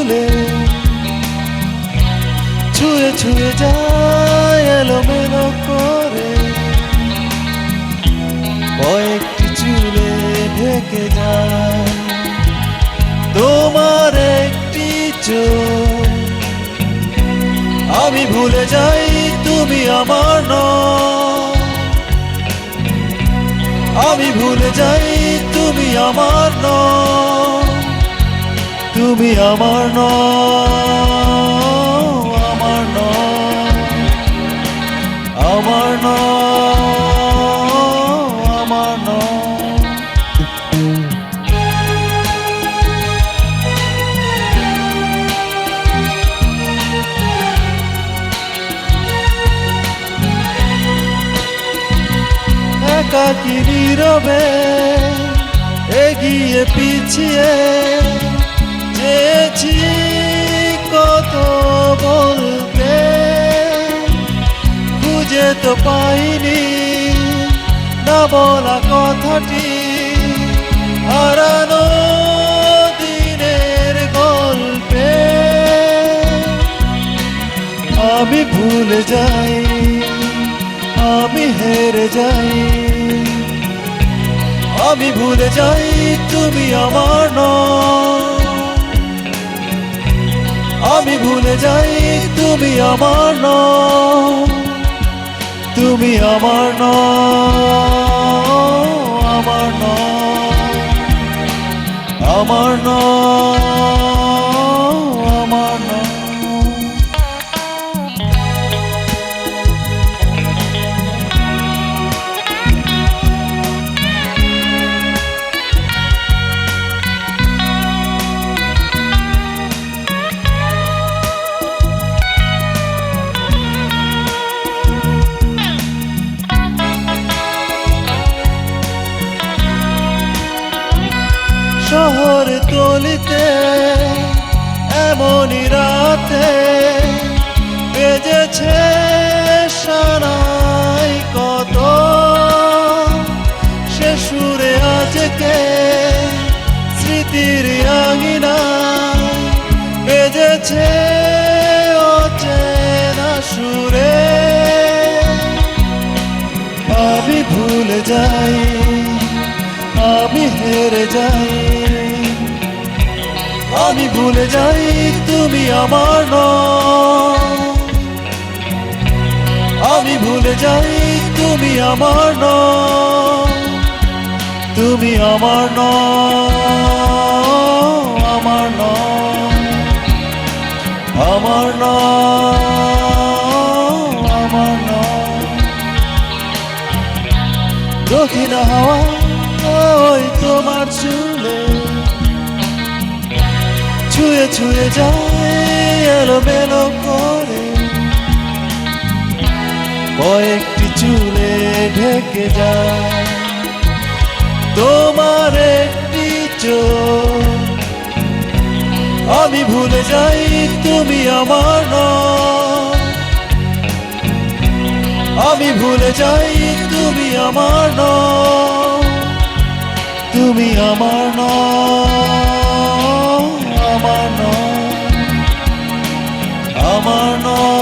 চুলে ছুঁয়ে ছুঁয়ে যায় এলোমেলো করে, কয়েকটি চুলে ঢেকে যায় তোমার একটি চোখ। আমি ভুলে যাই তুমি আমার নও, আমি ভুলে যাই তুমি আমার নও, তুমি আমার নও, আমার নও, আমার নও, আমার নও। একাকী নীরবে এগিয়ে পিছিয়ে চেয়েছি কত বলতে, খুঁজে তো পাইনি না বলা কথাটি, হারানো দিনের গল্পে আমি ভুলে যাই, আমি হেরে যাই, আমি ভুলে যাই তুমি আমার নও, আমি ভুলে যাই তুমি আমার নও, তুমি আমার নও, আমার নও, আমার নও, আমার নও। শহর তলিতে এমনই রাতে বেজেছে সানাই কত, সে সুরে আজকে স্মৃতির আঙিনায় বেজেছে অচেনা সুরে। আমি ভুলে যাই, আমি হেরে যাই, আমি ভুলে যাই তুমি আমার নও, আমি ভুলে যাই তুমি আমার নও, তুমি আমার নও, আমার নও, আমার নও, আমার নও। দক্ষিণ হাওয়া ওই তোমার চুলে ছুঁয়ে ছুঁয়ে যায় এলোমেলো করে, কয়েকটি চুলে ঢেকে যায় তোমার একটি চোখ। আমি ভুলে যাই তুমি আমার নও, আমি ভুলে যাই তুমি আমার নও, তুমি আমার নও, আমার নও, আমার নও।